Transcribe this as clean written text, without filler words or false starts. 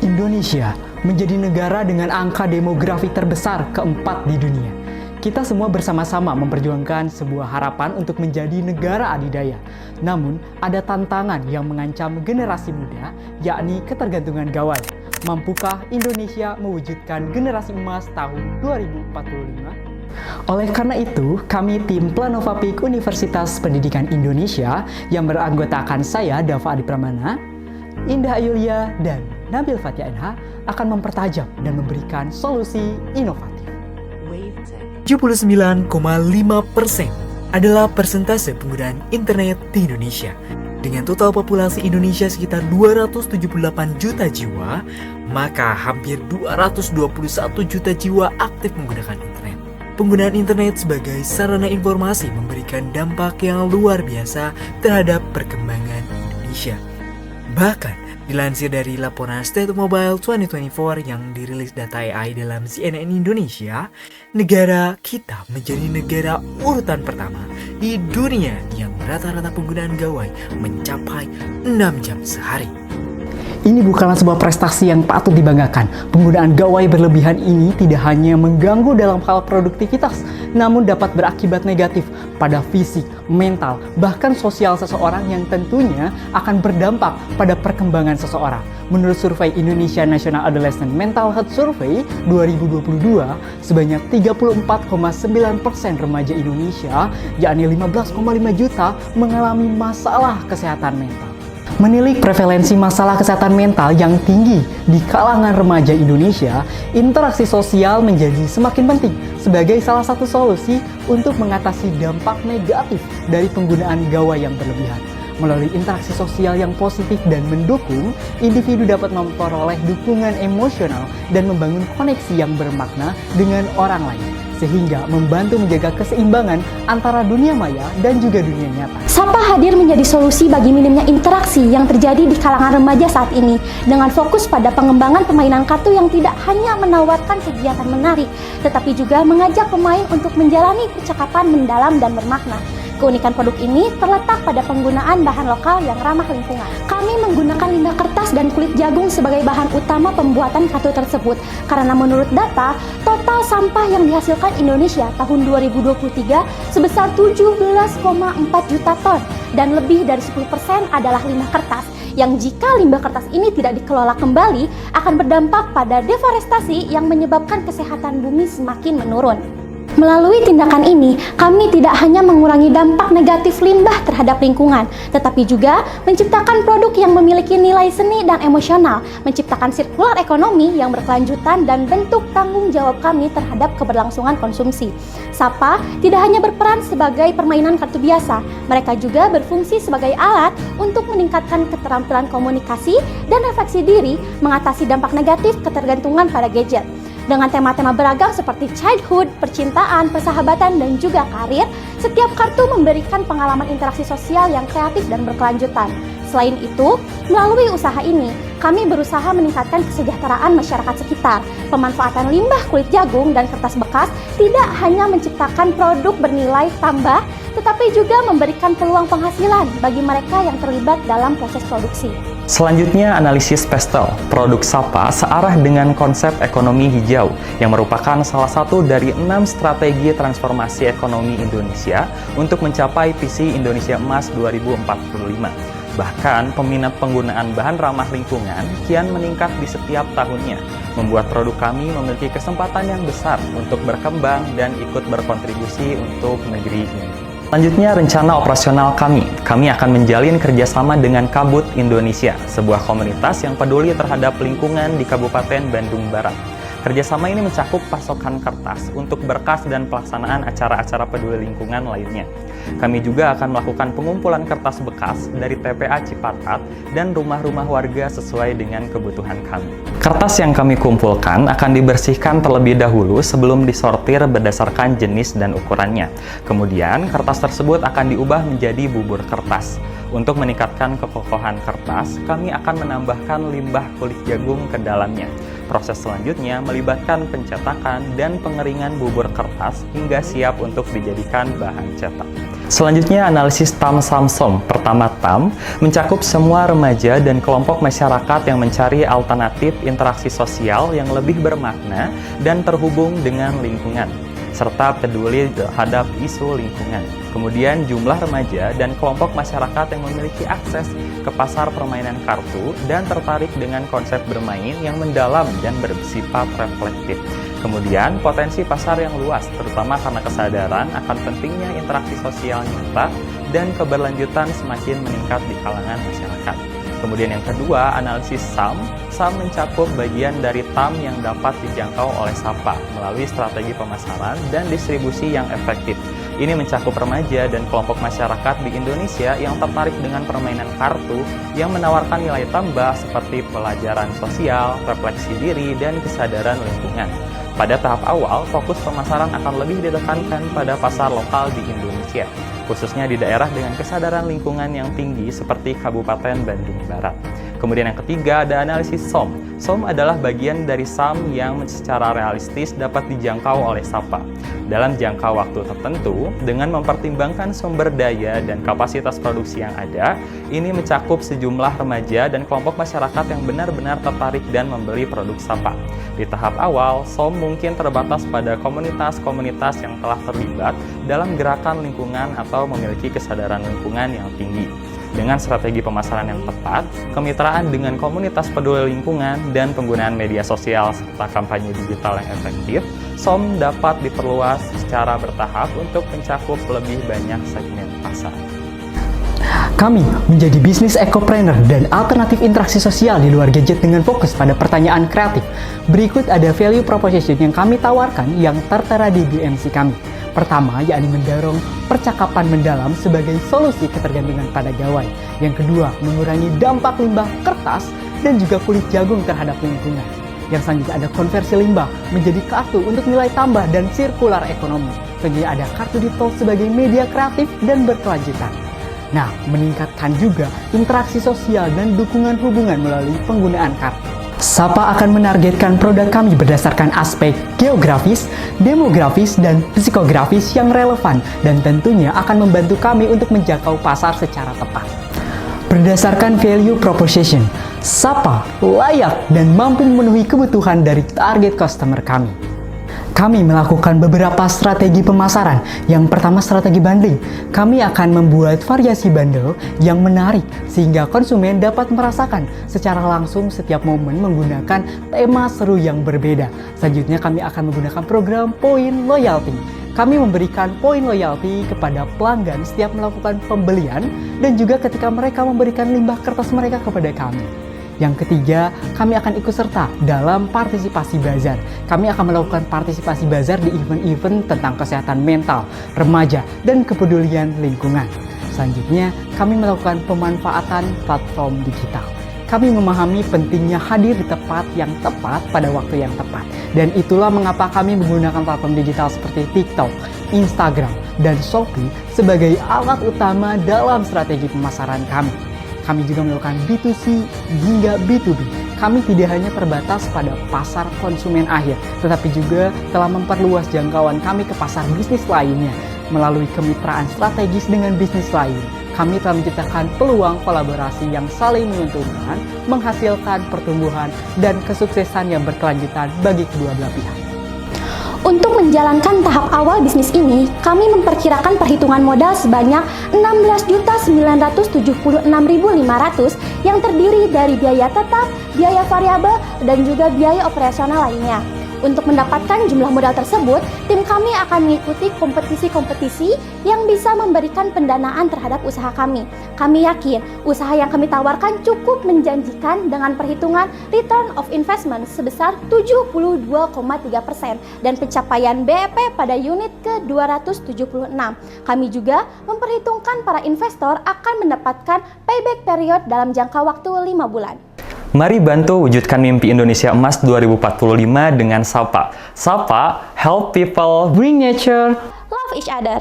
Indonesia menjadi negara dengan angka demografi terbesar keempat di dunia. Kita semua bersama-sama memperjuangkan sebuah harapan untuk menjadi negara adidaya. Namun, ada tantangan yang mengancam generasi muda, yakni ketergantungan gawai. Mampukah Indonesia mewujudkan generasi emas tahun 2045? Oleh karena itu, kami tim Planovapik Universitas Pendidikan Indonesia yang beranggotakan saya, Dava Adi Pramana, Indah Yulia, dan Nabil Fatia NH akan mempertajam dan memberikan solusi inovatif. 79,5% adalah persentase penggunaan internet di Indonesia. Dengan total populasi Indonesia sekitar 278 juta jiwa, maka hampir 221 juta jiwa aktif menggunakan internet. Penggunaan internet sebagai sarana informasi memberikan dampak yang luar biasa terhadap perkembangan Indonesia. Bahkan, dilansir dari laporan State of Mobile 2024 yang dirilis data AI dalam CNN Indonesia, negara kita menjadi negara urutan pertama di dunia yang rata-rata penggunaan gawai mencapai 6 jam sehari. Ini bukanlah sebuah prestasi yang patut dibanggakan. Penggunaan gawai berlebihan ini tidak hanya mengganggu dalam hal produktivitas, namun dapat berakibat negatif pada fisik, mental, bahkan sosial seseorang yang tentunya akan berdampak pada perkembangan seseorang. Menurut survei Indonesia National Adolescent Mental Health Survey 2022, sebanyak 34,9% remaja Indonesia, yakni 15,5 juta, mengalami masalah kesehatan mental. Menilik prevalensi masalah kesehatan mental yang tinggi di kalangan remaja Indonesia, interaksi sosial menjadi semakin penting sebagai salah satu solusi untuk mengatasi dampak negatif dari penggunaan gawai yang berlebihan. Melalui interaksi sosial yang positif dan mendukung, individu dapat memperoleh dukungan emosional dan membangun koneksi yang bermakna dengan orang lain, sehingga membantu menjaga keseimbangan antara dunia maya dan juga dunia nyata. Sapa hadir menjadi solusi bagi minimnya interaksi yang terjadi di kalangan remaja saat ini, dengan fokus pada pengembangan permainan kartu yang tidak hanya menawarkan kegiatan menarik, tetapi juga mengajak pemain untuk menjalani percakapan mendalam dan bermakna. Keunikan produk ini terletak pada penggunaan bahan lokal yang ramah lingkungan. Kami menggunakan limbah kertas dan kulit jagung sebagai bahan utama pembuatan kartu tersebut, karena menurut data, total sampah yang dihasilkan Indonesia tahun 2023 sebesar 17,4 juta ton, dan lebih dari 10% adalah limbah kertas, yang jika limbah kertas ini tidak dikelola kembali akan berdampak pada deforestasi yang menyebabkan kesehatan bumi semakin menurun. Melalui tindakan ini, kami tidak hanya mengurangi dampak negatif limbah terhadap lingkungan, tetapi juga menciptakan produk yang memiliki nilai seni dan emosional, menciptakan sirkular ekonomi yang berkelanjutan dan bentuk tanggung jawab kami terhadap keberlangsungan konsumsi. Sapa tidak hanya berperan sebagai permainan kartu biasa, mereka juga berfungsi sebagai alat untuk meningkatkan keterampilan komunikasi dan refleksi diri, mengatasi dampak negatif ketergantungan pada gadget. Dengan tema-tema beragam seperti childhood, percintaan, persahabatan, dan juga karir, setiap kartu memberikan pengalaman interaksi sosial yang kreatif dan berkelanjutan. Selain itu, melalui usaha ini, kami berusaha meningkatkan kesejahteraan masyarakat sekitar. Pemanfaatan limbah kulit jagung dan kertas bekas tidak hanya menciptakan produk bernilai tambah, tetapi juga memberikan peluang penghasilan bagi mereka yang terlibat dalam proses produksi. Selanjutnya, analisis pastel. Produk Sapa searah dengan konsep ekonomi hijau yang merupakan salah satu dari 6 strategi transformasi ekonomi Indonesia untuk mencapai visi Indonesia Emas 2045. Bahkan, peminat penggunaan bahan ramah lingkungan kian meningkat di setiap tahunnya, membuat produk kami memiliki kesempatan yang besar untuk berkembang dan ikut berkontribusi untuk negeri ini. Selanjutnya, rencana operasional kami. Kami akan menjalin kerjasama dengan Kabut Indonesia, sebuah komunitas yang peduli terhadap lingkungan di Kabupaten Bandung Barat. Kerjasama ini mencakup pasokan kertas untuk berkas dan pelaksanaan acara-acara peduli lingkungan lainnya. Kami juga akan melakukan pengumpulan kertas bekas dari TPA Cipatat dan rumah-rumah warga sesuai dengan kebutuhan kami. Kertas yang kami kumpulkan akan dibersihkan terlebih dahulu sebelum disortir berdasarkan jenis dan ukurannya. Kemudian, kertas tersebut akan diubah menjadi bubur kertas. Untuk meningkatkan kekokohan kertas, kami akan menambahkan limbah kulit jagung ke dalamnya. Proses selanjutnya melibatkan pencetakan dan pengeringan bubur kertas hingga siap untuk dijadikan bahan cetak. Selanjutnya, analisis TAM SAM-SOM. Pertama, TAM mencakup semua remaja dan kelompok masyarakat yang mencari alternatif interaksi sosial yang lebih bermakna dan terhubung dengan lingkungan, serta peduli terhadap isu lingkungan. Kemudian, jumlah remaja dan kelompok masyarakat yang memiliki akses ke pasar permainan kartu dan tertarik dengan konsep bermain yang mendalam dan bersifat reflektif. Kemudian, potensi pasar yang luas, terutama karena kesadaran akan pentingnya interaksi sosial nyata dan keberlanjutan semakin meningkat di kalangan masyarakat. Kemudian yang kedua, analisis SAM. SAM mencakup bagian dari TAM yang dapat dijangkau oleh SAPA melalui strategi pemasaran dan distribusi yang efektif. Ini mencakup remaja dan kelompok masyarakat di Indonesia yang tertarik dengan permainan kartu yang menawarkan nilai tambah seperti pelajaran sosial, refleksi diri, dan kesadaran lingkungan. Pada tahap awal, fokus pemasaran akan lebih ditekankan pada pasar lokal di Indonesia, khususnya di daerah dengan kesadaran lingkungan yang tinggi seperti Kabupaten Bandung Barat. Kemudian yang ketiga ada analisis SOM. SOM adalah bagian dari SAM yang secara realistis dapat dijangkau oleh SAPA dalam jangka waktu tertentu dengan mempertimbangkan sumber daya dan kapasitas produksi yang ada. Ini mencakup sejumlah remaja dan kelompok masyarakat yang benar-benar tertarik dan membeli produk SAPA. Di tahap awal, SOM mungkin terbatas pada komunitas-komunitas yang telah terlibat dalam gerakan lingkungan atau memiliki kesadaran lingkungan yang tinggi. Dengan strategi pemasaran yang tepat, kemitraan dengan komunitas peduli lingkungan, dan penggunaan media sosial serta kampanye digital yang efektif, SOM dapat diperluas secara bertahap untuk mencakup lebih banyak segmen pasar. Kami menjadi bisnis ekopreneur dan alternatif interaksi sosial di luar gadget dengan fokus pada pertanyaan kreatif. Berikut ada value proposition yang kami tawarkan yang tertera di BMC kami. Pertama, yakni mendorong percakapan mendalam sebagai solusi ketergantungan pada gawai. Yang kedua, mengurangi dampak limbah kertas dan juga kulit jagung terhadap lingkungan. Yang selanjutnya ada konversi limbah menjadi kartu untuk nilai tambah dan sirkular ekonomi. Selanjutnya ada kartu digital sebagai media kreatif dan berkelanjutan. Nah, meningkatkan juga interaksi sosial dan dukungan hubungan melalui penggunaan kartu. SAPA akan menargetkan produk kami berdasarkan aspek geografis, demografis, dan psikografis yang relevan dan tentunya akan membantu kami untuk menjangkau pasar secara tepat. Berdasarkan value proposition, SAPA layak dan mampu memenuhi kebutuhan dari target customer kami. Kami melakukan beberapa strategi pemasaran. Yang pertama, strategi bundling. Kami akan membuat variasi bundle yang menarik sehingga konsumen dapat merasakan secara langsung setiap momen menggunakan tema seru yang berbeda. Selanjutnya, kami akan menggunakan program poin loyalty. Kami memberikan poin loyalty kepada pelanggan setiap melakukan pembelian dan juga ketika mereka memberikan limbah kertas mereka kepada kami. Yang ketiga, kami akan ikut serta dalam partisipasi bazar. Kami akan melakukan partisipasi bazar di event-event tentang kesehatan mental, remaja, dan kepedulian lingkungan. Selanjutnya, kami melakukan pemanfaatan platform digital. Kami memahami pentingnya hadir di tempat yang tepat pada waktu yang tepat. Dan itulah mengapa kami menggunakan platform digital seperti TikTok, Instagram, dan Shopee sebagai alat utama dalam strategi pemasaran kami. Kami juga melakukan B2C hingga B2B. Kami tidak hanya terbatas pada pasar konsumen akhir, tetapi juga telah memperluas jangkauan kami ke pasar bisnis lainnya. Melalui kemitraan strategis dengan bisnis lain, kami telah menciptakan peluang kolaborasi yang saling menguntungkan, menghasilkan pertumbuhan dan kesuksesan yang berkelanjutan bagi kedua belah pihak. Untuk menjalankan tahap awal bisnis ini, kami memperkirakan perhitungan modal sebanyak 16.976.500 yang terdiri dari biaya tetap, biaya variabel, dan juga biaya operasional lainnya. Untuk mendapatkan jumlah modal tersebut, tim kami akan mengikuti kompetisi-kompetisi yang bisa memberikan pendanaan terhadap usaha kami. Kami yakin usaha yang kami tawarkan cukup menjanjikan dengan perhitungan return of investment sebesar 72,3% dan pencapaian BEP pada unit ke-276. Kami juga memperhitungkan para investor akan mendapatkan payback period dalam jangka waktu 5 bulan. Mari bantu wujudkan mimpi Indonesia Emas 2045 dengan SAPA. SAPA, help people, Bring nature, Love each other.